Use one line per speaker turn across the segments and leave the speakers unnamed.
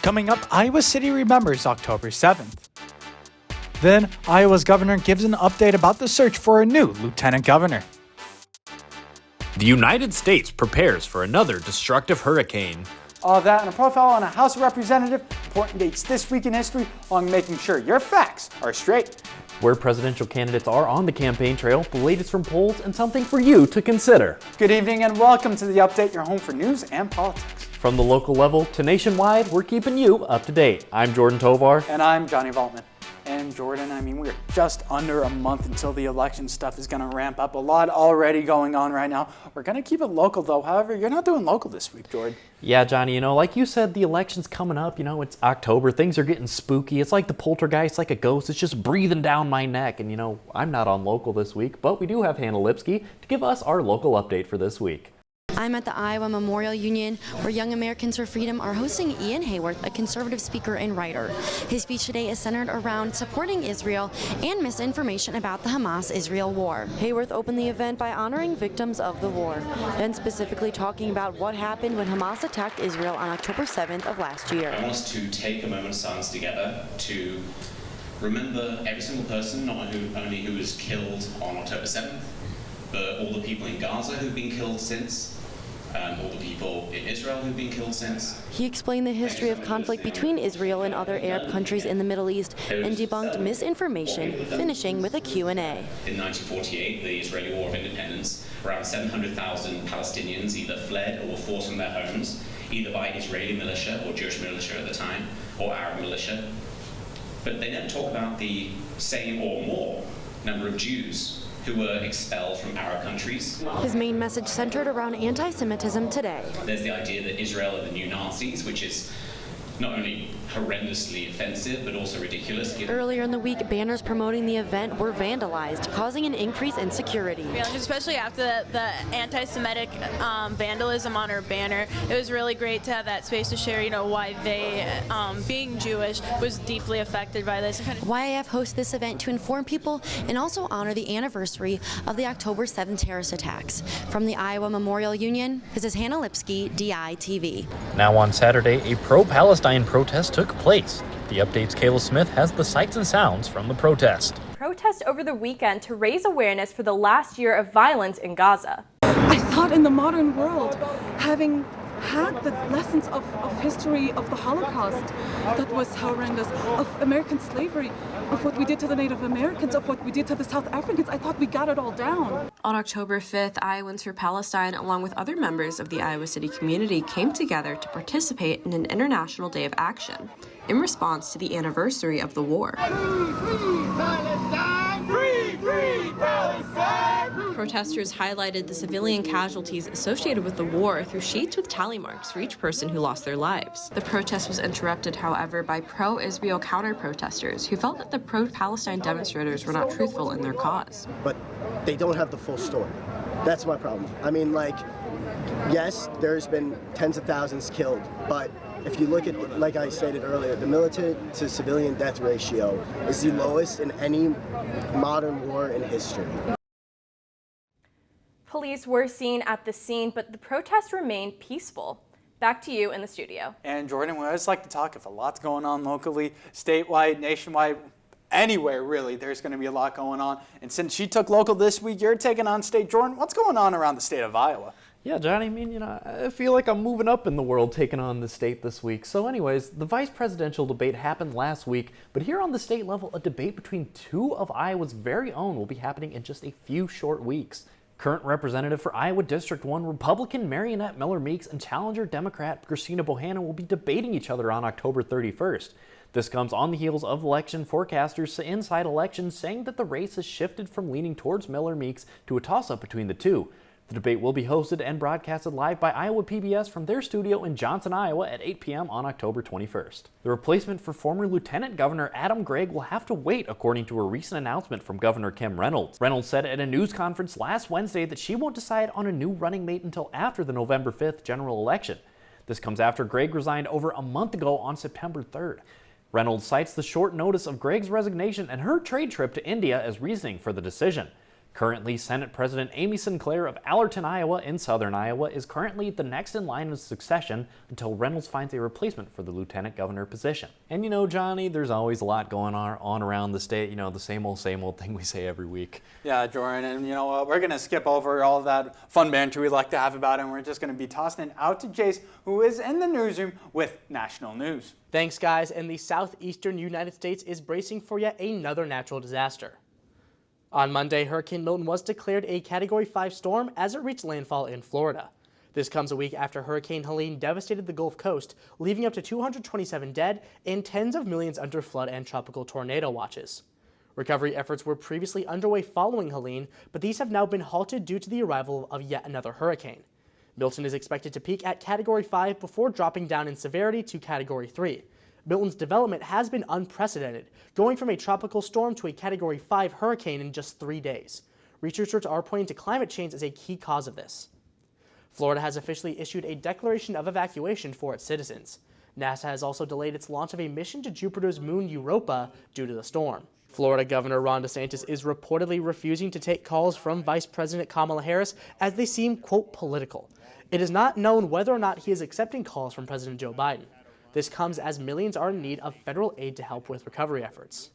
Coming up, Iowa City remembers October 7th. Then, Iowa's governor gives an update about the search for a new lieutenant governor.
The United States prepares for another destructive hurricane.
All that and a profile on a House of Representative, important dates this week in history, along with making sure your facts are straight.
Where presidential candidates are on the campaign trail, the latest from polls, and something for you to consider.
Good evening and welcome to The Update, your home for news and politics.
From the local level to nationwide, we're keeping you up to date. I'm Jordan Tovar.
And I'm Johnny Valtman. And Jordan, we're just under a month until the election stuff is going to ramp up. A lot already going on right now. We're going to keep it local, though. However, you're not doing local this week, Jordan.
Yeah, Johnny, like you said, the election's coming up. It's October. Things are getting spooky. It's like the poltergeist, like a ghost. It's just breathing down my neck. And, I'm not on local this week, but we do have Hannah Lipski to give us our local update for this week.
I'm at the Iowa Memorial Union, where Young Americans for Freedom are hosting Ian Hayworth, a conservative speaker and writer. His speech today is centered around supporting Israel and misinformation about the Hamas-Israel war. Hayworth opened the event by honoring victims of the war, then specifically talking about what happened when Hamas attacked Israel on October 7th of last year.
I want us to take a moment of silence together to remember every single person, not only who was killed on October 7th, but all the people in Gaza who've been killed since. All the people in Israel who've been killed since.
He explained the history of conflict between Israel and other Arab countries in the Middle East and debunked misinformation, finishing with a Q&A.
In 1948, the Israeli War of Independence, around 700,000 Palestinians either fled or were forced from their homes, either by Israeli militia or Jewish militia at the time, or Arab militia. But they never talk about the same or more number of Jews who were expelled from Arab countries.
His main message centered around anti-Semitism today.
There's the idea that Israel are the new Nazis, which is not only horrendously offensive, but also ridiculous.
Earlier in the week, banners promoting the event were vandalized, causing an increase in security.
Especially after the anti-Semitic vandalism on her banner, it was really great to have that space to share, why they, being Jewish, was deeply affected by this.
YAF hosts this event to inform people and also honor the anniversary of the October 7th terrorist attacks. From the Iowa Memorial Union, this is Hannah Lipski, DITV.
Now on Saturday, a pro-Palestine protest took place. The Update's Kayla Smith has the sights and sounds from the protest.
Protest over the weekend to raise awareness for the last year of violence in Gaza.
I thought in the modern world, having had the lessons of history of the Holocaust that was horrendous, of American slavery, of what we did to the Native Americans, of what we did to the South Africans, I thought we got it all down.
On October 5th, Iowans for Palestine, along with other members of the Iowa City community, came together to participate in an International Day of Action in response to the anniversary of the war.
Free Palestine! Free Palestine!
Protesters highlighted the civilian casualties associated with the war through sheets with tally marks for each person who lost their lives. The protest was interrupted, however, by pro-Israel counter-protesters who felt that the pro-Palestine demonstrators were not truthful in their cause.
But they don't have the full story. That's my problem. Yes, there's been tens of thousands killed, but if you look at, like I stated earlier, the military to civilian death ratio is the lowest in any modern war in history.
Police were seen at the scene, but the protest remained peaceful. Back to you in the studio.
And Jordan, we always like to talk if a lot's going on locally, statewide, nationwide, anywhere really, there's going to be a lot going on. And since she took local this week, you're taking on state. Jordan, what's going on around the state of Iowa?
Yeah, Johnny, I feel like I'm moving up in the world taking on the state this week. So anyways, the vice presidential debate happened last week, but here on the state level, a debate between two of Iowa's very own will be happening in just a few short weeks. Current representative for Iowa District 1, Republican Marionette Miller Meeks and challenger Democrat Christina Bohanna will be debating each other on October 31st. This comes on the heels of election forecasters inside elections saying that the race has shifted from leaning towards Miller Meeks to a toss-up between the two. The debate will be hosted and broadcasted live by Iowa PBS from their studio in Johnson, Iowa at 8 p.m. on October 21st. The replacement for former Lieutenant Governor Adam Gregg will have to wait, according to a recent announcement from Governor Kim Reynolds. Reynolds said at a news conference last Wednesday that she won't decide on a new running mate until after the November 5th general election. This comes after Gregg resigned over a month ago on September 3rd. Reynolds cites the short notice of Gregg's resignation and her trade trip to India as reasoning for the decision. Currently, Senate President Amy Sinclair of Allerton, Iowa in southern Iowa is currently the next in line of succession until Reynolds finds a replacement for the lieutenant governor position. And you know, Johnny, there's always a lot going on around the state, the same old thing we say every week.
Yeah, Jordan, and you know what, we're going to skip over all that fun banter we like to have about it, and we're just going to be tossing it out to Jayce, who is in the newsroom with national news.
Thanks, guys, and the southeastern United States is bracing for yet another natural disaster. On Monday, Hurricane Milton was declared a Category 5 storm as it reached landfall in Florida. This comes a week after Hurricane Helene devastated the Gulf Coast, leaving up to 227 dead and tens of millions under flood and tropical tornado watches. Recovery efforts were previously underway following Helene, but these have now been halted due to the arrival of yet another hurricane. Milton is expected to peak at Category 5 before dropping down in severity to Category 3. Milton's development has been unprecedented, going from a tropical storm to a Category 5 hurricane in just 3 days. Researchers are pointing to climate change as a key cause of this. Florida has officially issued a declaration of evacuation for its citizens. NASA has also delayed its launch of a mission to Jupiter's moon Europa due to the storm. Florida Governor Ron DeSantis is reportedly refusing to take calls from Vice President Kamala Harris as they seem, quote, political. It is not known whether or not he is accepting calls from President Joe Biden. This comes as millions are in need of federal aid to help with recovery efforts.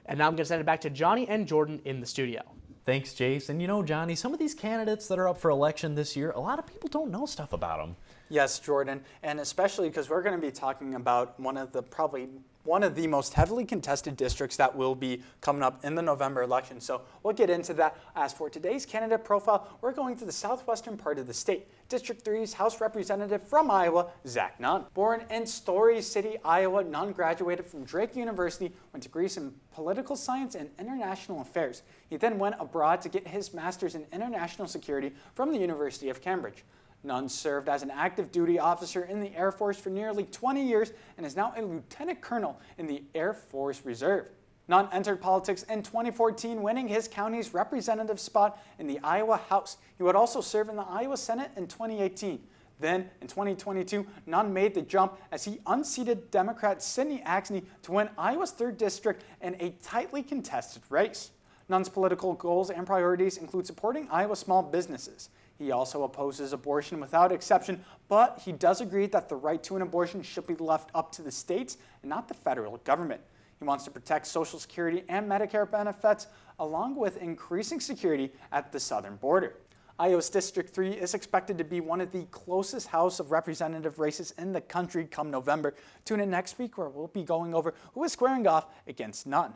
And now I'm going to send it back to Johnny and Jordan in the studio.
Thanks, Jayce. And you know, Johnny, some of these candidates that are up for election this year, a lot of people don't know stuff about them.
Yes, Jordan, and especially because we're going to be talking about one of the most heavily contested districts that will be coming up in the November election. So we'll get into that. As for today's candidate profile, we're going to the southwestern part of the state. District 3's House Representative from Iowa, Zach Nunn. Born in Story City, Iowa, Nunn graduated from Drake University with degrees in political science and international affairs. He then went abroad to get his master's in international security from the University of Cambridge. Nunn served as an active duty officer in the Air Force for nearly 20 years and is now a lieutenant colonel in the Air Force Reserve. Nunn entered politics in 2014, winning his county's representative spot in the Iowa House. He would also serve in the Iowa Senate in 2018. Then, in 2022, Nunn made the jump as he unseated Democrat Sidney Axne to win Iowa's 3rd district in a tightly contested race. Nunn's political goals and priorities include supporting Iowa small businesses. He also opposes abortion without exception, but he does agree that the right to an abortion should be left up to the states and not the federal government. He wants to protect Social Security and Medicare benefits, along with increasing security at the southern border. Iowa's District 3 is expected to be one of the closest House of Representative races in the country come November. Tune in next week where we'll be going over who is squaring off against Nunn.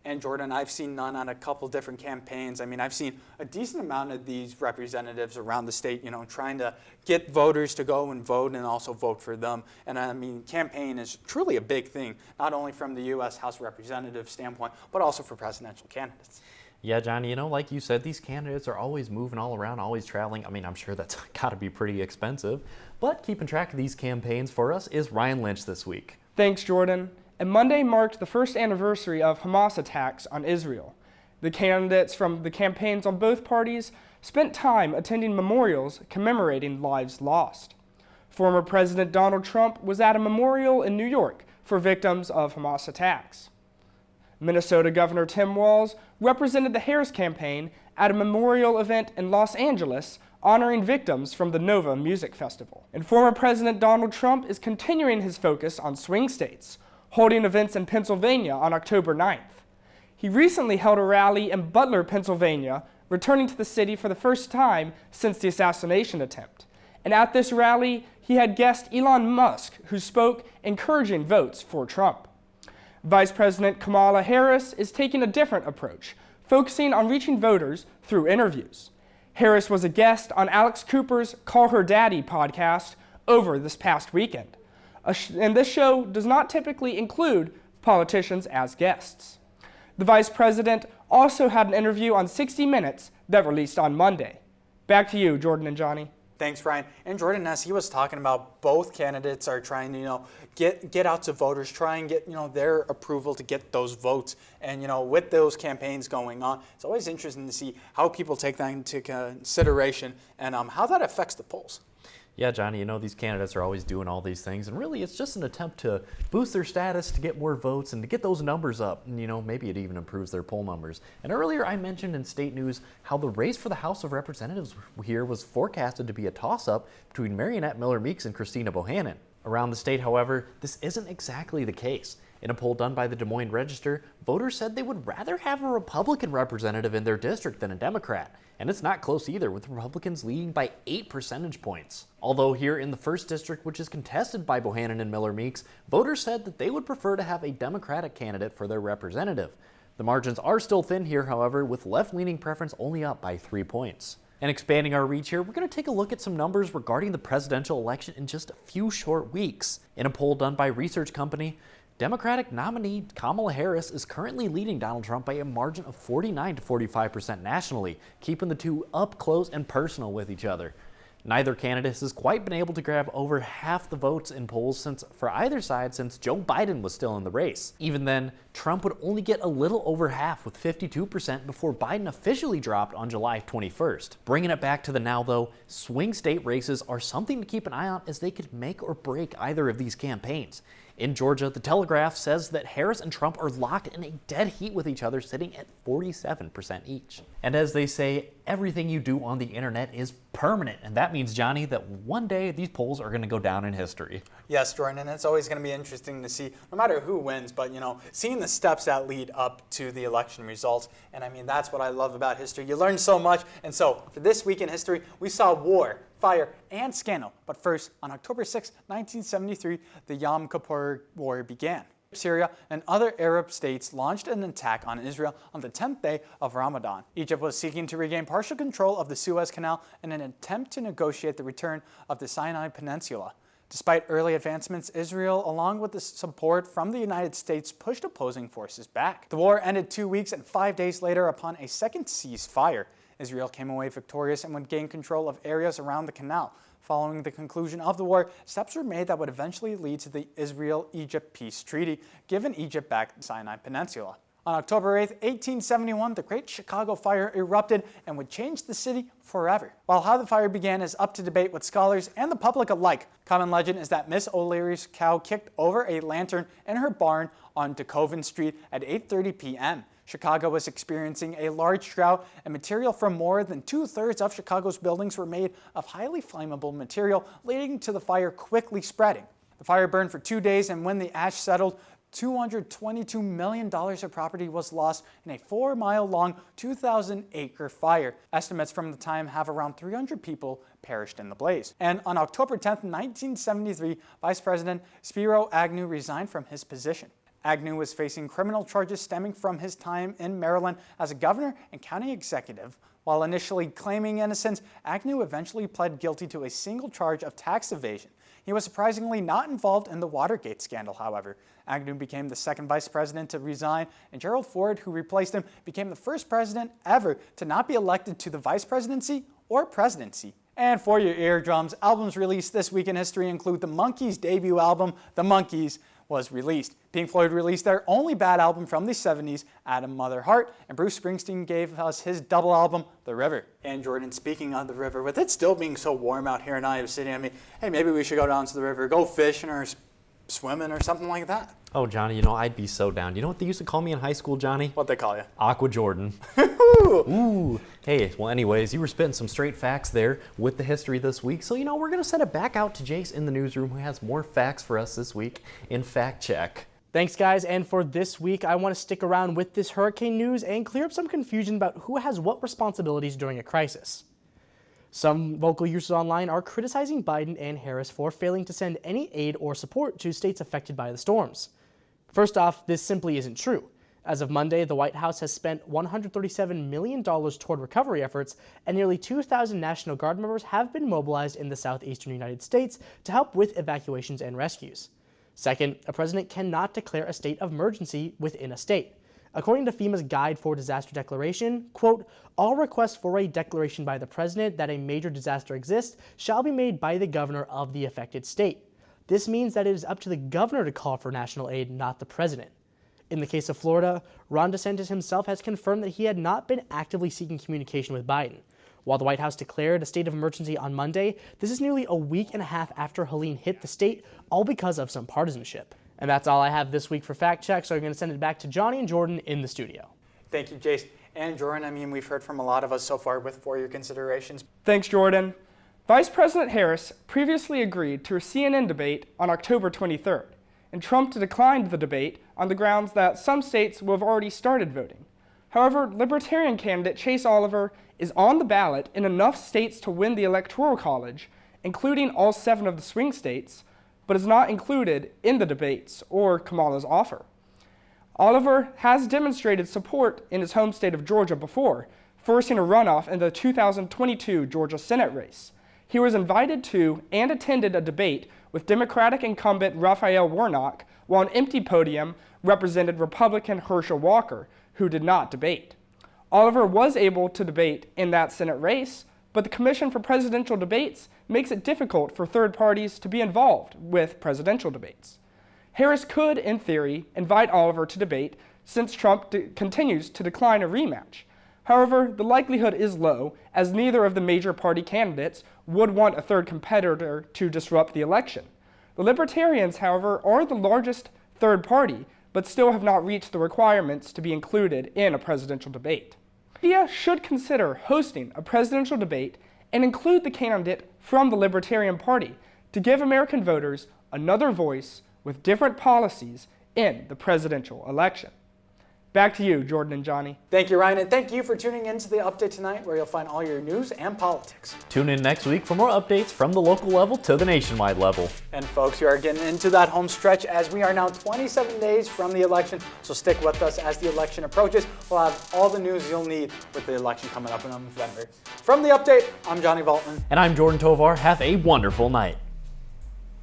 And Jordan, I've seen Nunn on a couple different campaigns. I mean, I've seen a decent amount of these representatives around the state, trying to get voters to go and vote and also vote for them. And I mean, campaign is truly a big thing, not only from the U.S. House of Representatives standpoint, but also for presidential candidates.
Yeah, Johnny, like you said, these candidates are always moving all around, always traveling. I mean, I'm sure that's got to be pretty expensive. But keeping track of these campaigns for us is Ryan Lynch this week.
Thanks, Jordan. And Monday marked the first anniversary of Hamas attacks on Israel. The candidates from the campaigns on both parties spent time attending memorials commemorating lives lost. Former President Donald Trump was at a memorial in New York for victims of Hamas attacks. Minnesota Governor Tim Walz represented the Harris campaign at a memorial event in Los Angeles honoring victims from the Nova Music Festival. And former President Donald Trump is continuing his focus on swing states, holding events in Pennsylvania on October 9th. He recently held a rally in Butler, Pennsylvania, returning to the city for the first time since the assassination attempt. And at this rally, he had guest Elon Musk, who spoke encouraging votes for Trump. Vice President Kamala Harris is taking a different approach, focusing on reaching voters through interviews. Harris was a guest on Alex Cooper's Call Her Daddy podcast over this past weekend. And this show does not typically include politicians as guests. The vice president also had an interview on 60 Minutes that released on Monday. Back to you, Jordan and Johnny.
Thanks, Ryan. And Jordan, as he was talking about, both candidates are trying to, get out to voters, try and get, their approval to get those votes. And, with those campaigns going on, it's always interesting to see how people take that into consideration and how that affects the polls.
Yeah, Johnny, you know, these candidates are always doing all these things, and really it's just an attempt to boost their status, to get more votes, and to get those numbers up. And, you know, maybe it even improves their poll numbers. And earlier I mentioned in state news how the race for the House of Representatives here was forecasted to be a toss-up between Marionette Miller Meeks and Christina Bohannon. Around the state, however, this isn't exactly the case. In a poll done by the Des Moines Register, voters said they would rather have a Republican representative in their district than a Democrat. And it's not close either, with Republicans leading by 8 percentage points. Although here in the 1st District, which is contested by Bohannon and Miller Meeks, voters said that they would prefer to have a Democratic candidate for their representative. The margins are still thin here, however, with left-leaning preference only up by 3 points. And expanding our reach here, we're going to take a look at some numbers regarding the presidential election in just a few short weeks. In a poll done by research company, Democratic nominee Kamala Harris is currently leading Donald Trump by a margin of 49 to 45% nationally, keeping the two up close and personal with each other. Neither candidate has quite been able to grab over half the votes in polls for either side since Joe Biden was still in the race. Even then, Trump would only get a little over half with 52% before Biden officially dropped on July 21st. Bringing it back to the now though, swing state races are something to keep an eye on as they could make or break either of these campaigns. In Georgia, The Telegraph says that Harris and Trump are locked in a dead heat with each other, sitting at 47% each. And as they say, everything you do on the internet is permanent. And that means, Johnny, that one day these polls are going to go down in history.
Yes, Jordan, and it's always going to be interesting to see, no matter who wins, but, you know, seeing the steps that lead up to the election results. And I mean, that's what I love about history. You learn so much. And so, for this week in history, we saw war, fire, and scandal. But first, on October 6, 1973, the Yom Kippur War began. Syria and other Arab states launched an attack on Israel on the 10th day of Ramadan. Egypt was seeking to regain partial control of the Suez Canal in an attempt to negotiate the return of the Sinai Peninsula. Despite early advancements, Israel, along with the support from the United States, pushed opposing forces back. The war ended 2 weeks and 5 days later upon a second ceasefire. Israel came away victorious and would gain control of areas around the canal. Following the conclusion of the war, steps were made that would eventually lead to the Israel-Egypt Peace Treaty, giving Egypt back the Sinai Peninsula. On October 8, 1871, the Great Chicago Fire erupted and would change the city forever. While how the fire began is up to debate with scholars and the public alike, common legend is that Miss O'Leary's cow kicked over a lantern in her barn on DeKoven Street at 8:30 p.m. Chicago was experiencing a large drought, and material from more than 2/3 of Chicago's buildings were made of highly flammable material, leading to the fire quickly spreading. The fire burned for 2 days, and when the ash settled, $222 million of property was lost in a 4-mile-long, 2,000-acre fire. Estimates from the time have around 300 people perished in the blaze. And on October 10, 1973, Vice President Spiro Agnew resigned from his position. Agnew was facing criminal charges stemming from his time in Maryland as a governor and county executive. While initially claiming innocence, Agnew eventually pled guilty to a single charge of tax evasion. He was surprisingly not involved in the Watergate scandal, however. Agnew became the second vice president to resign, and Gerald Ford, who replaced him, became the first president ever to not be elected to the vice presidency or presidency. And for your eardrums, albums released this week in history include the Monkees' debut album, The Monkees, was released. Pink Floyd released their only bad album from the 70s, Adam Mother Heart, and Bruce Springsteen gave us his double album, The River. And Jordan, speaking of the river, with it still being so warm out here in Iowa City, I mean, hey, maybe we should go down to the river, go fishing or swimming or something like that.
Oh, Johnny, you know, I'd be so down. You know what they used to call me in high school, Johnny?
What'd they call you?
Aqua Jordan. Ooh. Hey, well, anyways, you were spitting some straight facts there with the history this week. So, you know, we're going to send it back out to Jayce in the newsroom, who has more facts for us this week in Fact Check.
Thanks, guys. And for this week, I want to stick around with this hurricane news and clear up some confusion about who has what responsibilities during a crisis. Some local users online are criticizing Biden and Harris for failing to send any aid or support to states affected by the storms. First off, this simply isn't true. As of Monday, the White House has spent $137 million toward recovery efforts, and nearly 2,000 National Guard members have been mobilized in the southeastern United States to help with evacuations and rescues. Second, a president cannot declare a state of emergency within a state. According to FEMA's Guide for Disaster Declaration, quote, all requests for a declaration by the president that a major disaster exists shall be made by the governor of the affected state. This means that it is up to the governor to call for national aid, not the president. In the case of Florida, Ron DeSantis himself has confirmed that he had not been actively seeking communication with Biden. While the White House declared a state of emergency on Monday, this is nearly a week and a half after Helene hit the state, all because of some partisanship. And that's all I have this week for Fact Check, so I'm going to send it back to Johnny and Jordan in the studio.
Thank you, Jayce. And Jordan, I mean, we've heard from a lot of us so far for your considerations.
Thanks, Jordan. Vice President Harris previously agreed to a CNN debate on October 23rd, and Trump declined the debate on the grounds that some states will have already started voting. However, Libertarian candidate Chase Oliver is on the ballot in enough states to win the Electoral College, including all 7 of the swing states, but is not included in the debates or Kamala's offer. Oliver has demonstrated support in his home state of Georgia before, forcing a runoff in the 2022 Georgia Senate race. He was invited to and attended a debate with Democratic incumbent Raphael Warnock, while an empty podium represented Republican Herschel Walker, who did not debate. Oliver was able to debate in that Senate race, but the Commission for Presidential Debates makes it difficult for third parties to be involved with presidential debates. Harris could, in theory, invite Oliver to debate since Trump continues to decline a rematch. However, the likelihood is low, as neither of the major party candidates would want a third competitor to disrupt the election. The Libertarians, however, are the largest third party, but still have not reached the requirements to be included in a presidential debate. Media should consider hosting a presidential debate and include the candidate from the Libertarian Party to give American voters another voice with different policies in the presidential election. Back to you, Jordan and Johnny.
Thank you, Ryan, and thank you for tuning in to the Update tonight, where you'll find all your news and politics.
Tune in next week for more updates from the local level to the nationwide level.
And folks, we are getting into that home stretch as we are now 27 days from the election, so stick with us as the election approaches. We'll have all the news you'll need with the election coming up in November. From the Update, I'm Johnny Valtman.
And I'm Jordan Tovar. Have a wonderful night.